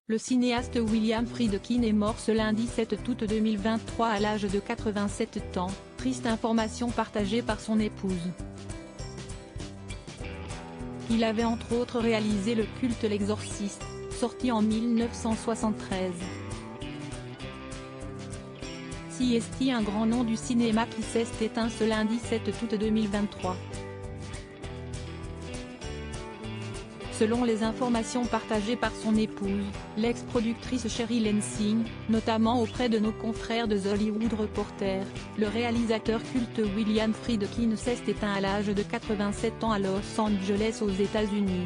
Le cinéaste William Friedkin est mort ce lundi 7 août 2023 à l'âge de 87 ans, triste information partagée par son épouse. Il avait entre autres réalisé le culte L'Exorciste, sorti en 1973. CST, un grand nom du cinéma qui s'est éteint ce lundi 7 août 2023. Selon les informations partagées par son épouse, l'ex-productrice Sherry Lansing, notamment auprès de nos confrères de The Hollywood Reporter, le réalisateur culte William Friedkin s'est éteint à l'âge de 87 ans à Los Angeles aux États-Unis.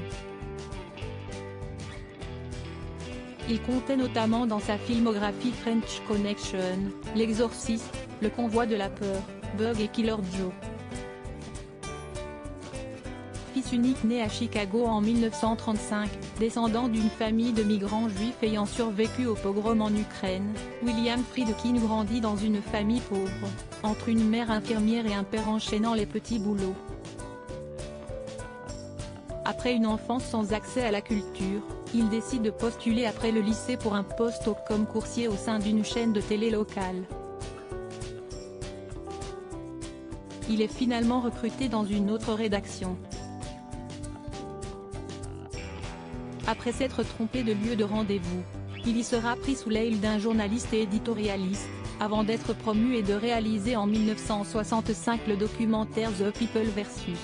Il comptait notamment dans sa filmographie French Connection, L'Exorciste, Le Convoi de la Peur, Bug et Killer Joe. Fils unique né à Chicago en 1935, descendant d'une famille de migrants juifs ayant survécu au pogrom en Ukraine, William Friedkin grandit dans une famille pauvre, entre une mère infirmière et un père enchaînant les petits boulots. Après une enfance sans accès à la culture, il décide de postuler après le lycée pour un poste comme coursier au sein d'une chaîne de télé locale. Il est finalement recruté dans une autre rédaction. Après s'être trompé de lieu de rendez-vous, il y sera pris sous l'aile d'un journaliste et éditorialiste, avant d'être promu et de réaliser en 1965 le documentaire The People vs.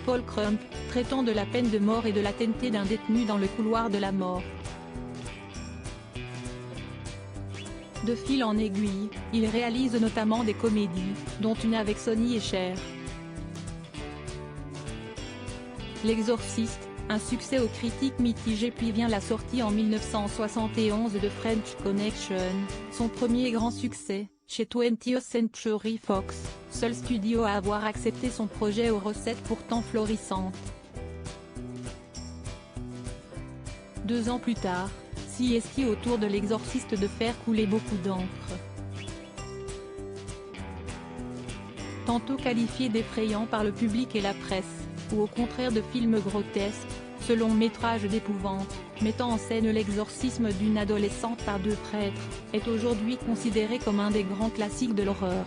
Paul Crump, traitant de la peine de mort et de l'attente d'un détenu dans le couloir de la mort. De fil en aiguille, il réalise notamment des comédies, dont une avec Sonny et Cher. L'Exorciste, un succès aux critiques mitigées, puis vient la sortie en 1971 de French Connection, son premier grand succès, chez 20th Century Fox, seul studio à avoir accepté son projet aux recettes pourtant florissantes. 2 ans plus tard, CST autour de L'Exorciste de faire couler beaucoup d'encre. Tantôt qualifié d'effrayant par le public et la presse, ou au contraire de film grotesque, ce long métrage d'épouvante, mettant en scène l'exorcisme d'une adolescente par 2 prêtres, est aujourd'hui considéré comme un des grands classiques de l'horreur.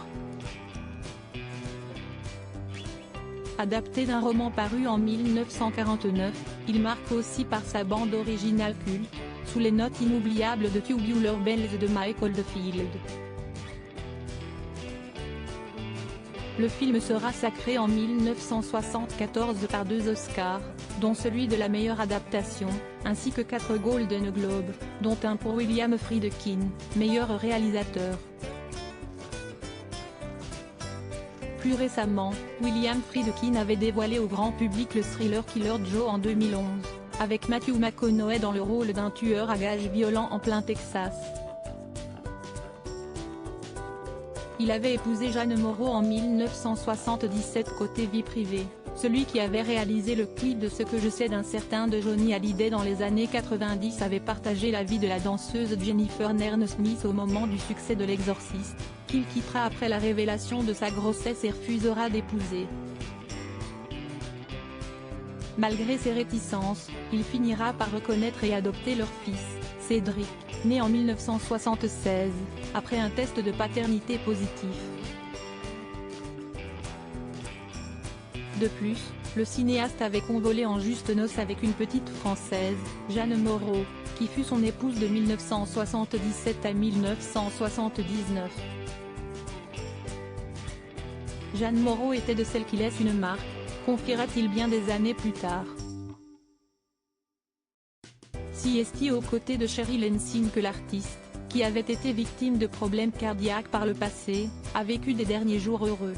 Adapté d'un roman paru en 1949, il marque aussi par sa bande originale culte, sous les notes inoubliables de Tubular Bells de Michael Oldfield. Le film sera sacré en 1974 par 2 Oscars, dont celui de la meilleure adaptation, ainsi que 4 Golden Globes, dont un pour William Friedkin, meilleur réalisateur. Plus récemment, William Friedkin avait dévoilé au grand public le thriller Killer Joe en 2011, avec Matthew McConaughey dans le rôle d'un tueur à gages violent en plein Texas. Il avait épousé Jeanne Moreau en 1977 côté vie privée, celui qui avait réalisé le clip de Ce que je sais d'un certain de Johnny Hallyday dans les années 90 avait partagé la vie de la danseuse Jennifer Nerne-Smith au moment du succès de L'Exorciste, qu'il quittera après la révélation de sa grossesse et refusera d'épouser. Malgré ses réticences, il finira par reconnaître et adopter leur fils, Cédric, né en 1976, après un test de paternité positif. De plus, le cinéaste avait convolé en juste noces avec une petite Française, Jeanne Moreau, qui fut son épouse de 1977 à 1979. Jeanne Moreau était de celles qui laissent une marque, confiera-t-il bien des années plus tard. CST aux côtés de Sherry Lansing que l'artiste, qui avait été victime de problèmes cardiaques par le passé, a vécu des derniers jours heureux.